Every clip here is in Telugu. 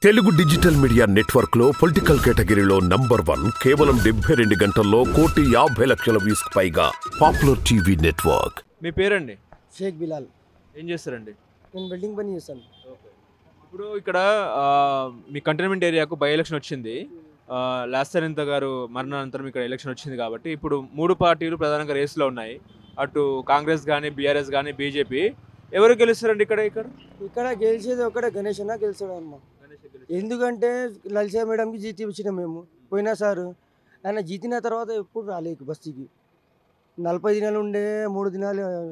తెలుగు డిజిటల్ మీడియా నెట్వర్క్ లో పొలిటికల్ కేటగిరీలో నంబర్ 1 కేవలం 72 గంటల్లో 1,50,00,000 వ్యూస్ పైగా పాపులర్ టీవీ నెట్వర్క్. మీ పేరండి? షేక్ బిలాల్. ఏం చేస్తారండి? నేను వెల్డింగ్ పని చేస్తాను. ఇప్పుడు ఇక్కడ మీ కంటైన్మెంట్ ఏరియాకు బై ఎలక్షన్ వచ్చింది. లాస్టరింత గారు మరణానంతరం ఇక్కడ ఎలక్షన్ వచ్చింది కాబట్టి ఇప్పుడు 3 పార్టీలు ప్రధానంగా రేసులో ఉన్నాయి. అటు కాంగ్రెస్ కానీ, బీఆర్ఎస్ కానీ, బీజేపీ. ఎవరు గెలుస్తారండి ఇక్కడ గెలిచేది ఒకటే గణేష్ అన్న గెలిచాడు అమ్మ. ఎందుకంటే లలిసా మేడంకి జీతి ఇచ్చినాం మేము పోయినా సారు. ఆయన జీతిన తర్వాత ఎప్పుడు రాలేదు బస్తీకి. 40 దినాలు ఉండే 3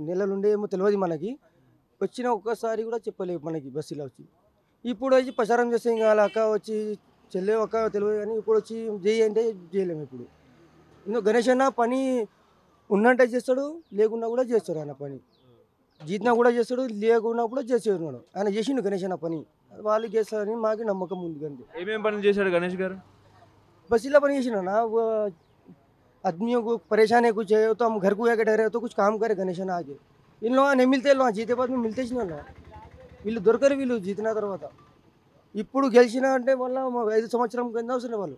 నెలలు ఉండే ఏమో తెలియదు మనకి. వచ్చిన ఒక్కసారి కూడా చెప్పలేదు మనకి బస్తీలో వచ్చి. ఇప్పుడు వచ్చి ప్రచారం చేస్తే ఇంకా వాళ్ళ అక్క వచ్చి చెల్లె ఒక్క తెలియదు కానీ ఇప్పుడు వచ్చి చేయి అంటే చేయలేము. ఇప్పుడు ఇందులో గణేష్ అన్న పని ఉన్నట్టే చేస్తాడు, లేకున్నా కూడా చేస్తాడు. ఆయన పని జీతినా కూడా చేస్తాడు, లేకున్నా కూడా చేసేవాడు. ఆయన చేసిండు గణేష్ అన్న పని. వాళ్ళు చేస్తారని మాకు నమ్మకం ఉంది. కంటే ఏమేమి పనులు చేశాడు గణేష్ గారు? बसीला बनी ना वो आदमियों को परेशान है कुछ है तो हम घर को आके ठहरे तो कुछ काम करे गणेश ना आगे. इन लोगों नहीं मिलते लोग जीते बाद में मिलते వీళ్ళు దొరకరు. వీళ్ళు జీతిన తర్వాత ఇప్పుడు గెలిచిన అంటే మళ్ళీ 5 సంవత్సరం కింద వస్తున్నాయి వాళ్ళు.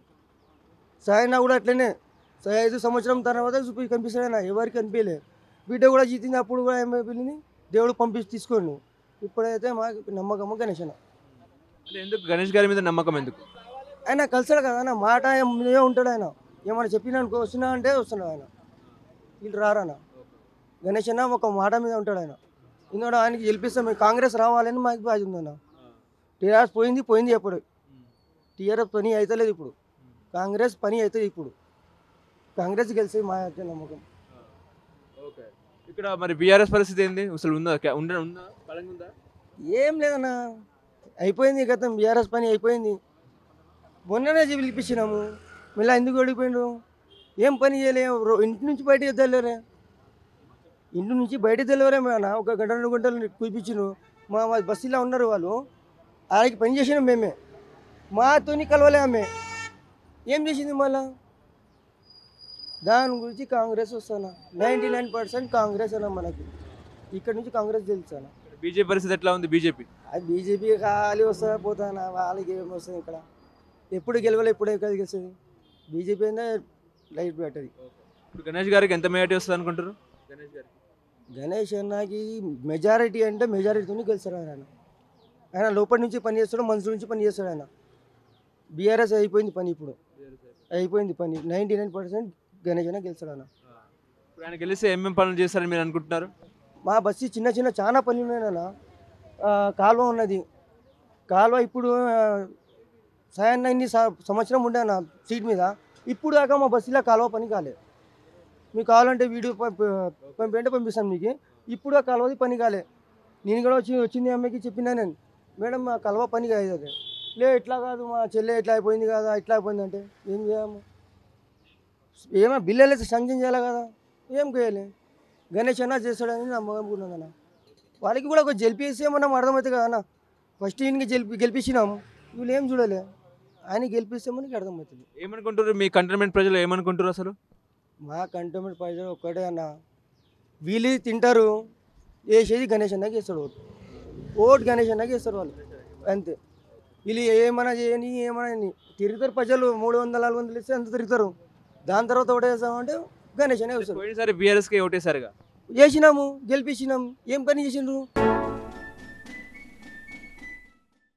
సాయన కూడా అట్లనే 5 సంవత్సరం తర్వాత కనిపిస్తాడైనా ఎవరికి కనిపించలే. బిడ్డ కూడా జీతింది అప్పుడు కూడా పిల్లిని దేవుడు పంపించి తీసుకోండి. ఇప్పుడైతే మాకు నమ్మకం గణేష్ అన్న. ఎందుకు గణేష్ గారి మీద నమ్మకం? ఎందుకు? ఆయన కలిసాడు కదా ఆయన మాట మీదే ఉంటాడు. ఆయన ఏమైనా చెప్పినా అనుకో వస్తున్నా అంటే వస్తున్నాడు ఆయన. వీళ్ళు రారన్న గణేష్ అన్న ఒక మాట మీద ఉంటాడు ఆయన. ఎందుకంటే ఆయనకి గెలిపిస్తాం. కాంగ్రెస్ రావాలని మాకు బాధ్యత ఉందన్న. టీఆర్ఎస్ పోయింది ఎప్పుడు. టీఆర్ఎస్ పని అవుతలేదు ఇప్పుడు. కాంగ్రెస్ పని అవుతుంది ఇప్పుడు. కాంగ్రెస్ గెలిచి మా నమ్మకం. ఓకే, ఇక్కడ మరి బీఆర్ఎస్ పరిస్థితి ఏంది? అసలు ఉందా ఏం లేదన్న, అయిపోయింది గతం. బీఆర్ఎస్ పని అయిపోయింది. మొన్ననే పిలిపించినాము, మళ్ళీ ఎందుకు ఓడిపోయిండు? ఏం పని చేయలేము. ఇంటి నుంచి బయటకు తెలియరే. ఇంటి నుంచి బయటకు తెలియరే మేమన్నా. 1 గంట 2 గంటలు కూర్పించిను. మా బస్సులో ఉన్నారు వాళ్ళు. ఆయనకి పని చేసినాం మేమే. మాతోని కలవలే ఆమె. ఏం చేసింది మళ్ళా? దాని గురించి కాంగ్రెస్ వస్తానా 99% కాంగ్రెస్ అన్న. మనకి ఇక్కడ నుంచి కాంగ్రెస్ తెలుసానా. బీజేపీ పరిస్థితి ఎట్లా ఉంది? అది బీజేపీ ఖాళీ వస్తా పోతానా, వాళ్ళకి ఏమి వస్తుంది ఇక్కడ. ఎప్పుడు గెలవాలి, ఎప్పుడు గెలుస్తుంది. బీజేపీ అయినా లైట్ పెట్టది. ఇప్పుడు గణేష్ గారికి ఎంత మెజారిటీ వస్తుంది అనుకుంటారు? గణేష్ అన్నకి మెజారిటీ అంటే మెజారిటీతో గెలుస్తాడు ఆయన. ఆయన లోపల నుంచి పని చేస్తాడు, మనసు నుంచి పని చేస్తాడు ఆయన. బీఆర్ఎస్ అయిపోయింది పని. ఇప్పుడు అయిపోయింది పని. 99% గణేష్ అన్న గెలుస్తాడు ఆయన. ఇప్పుడు ఆయన గెలిస్తే ఏమేమి పనులు చేస్తారని మీరు అనుకుంటున్నారు? మా బస్సు చిన్న చాలా పనులు ఉన్నాయన్న. కాలువ ఉన్నది. కాలువ ఇప్పుడు సాయన్న ఇన్ని సంవత్సరం ఉండే అన్న సీట్ మీద. ఇప్పుడు దాకా మా బస్సులో కాలువ పని కాలే. మీకు కావాలంటే వీడియో పంపించంటే పంపిస్తాను మీకు. ఇప్పుడు ఆ కాలువది పని కాలే. నేను కూడా వచ్చింది అమ్మాయికి చెప్పినా నేను, మేడం మా కాలువ పని కాదు. లే ఇట్లా కాదు, మా చెల్లె ఇట్లా అయిపోయింది కదా, ఇట్లా అయిపోయింది అంటే ఏం చేయము. ఏమో బిల్లు శాంక్షన్ చేయాలి కదా, ఏం చేయాలి. గణేష్ అన్న చేస్తాడని నమ్మకం ఉన్నదన్న. వాళ్ళకి కూడా ఒక గెలిపిస్తే మనం అర్థమవుతుంది కదా అన్న. ఫస్ట్ ఈయనకి గెలిపించినాము, వీళ్ళు ఏం చూడలే. ఆయన గెలిపిస్తే మనకి అర్థమవుతుంది. ఏమనుకుంటారు మీ కంటైన్మెంట్ ప్రజలు? ఏమనుకుంటారు అసలు? మా కంటైన్మెంట్ ప్రజలు ఒక్కటే అన్న, వీళ్ళు తింటారు, వేసేది గణేష్ అన్నకి వేస్తాడు. ఓటు గణేష్ అన్నకి వేస్తారు వాళ్ళు, అంతే. వీళ్ళు ఏమైనా చేయని ఏమైనా తిరుగుతారు. ప్రజలు 300-400 ఇస్తే అంత తిరుగుతారు. దాని తర్వాత ఓటు వేస్తామంటే గణేష్ అనే వేస్తారు. పోయినసారి బీఆర్ఎస్కి ఓటేసారుగా. వేసినాము, గెలిపించినాము. ఏం పని చేసిండ్రు?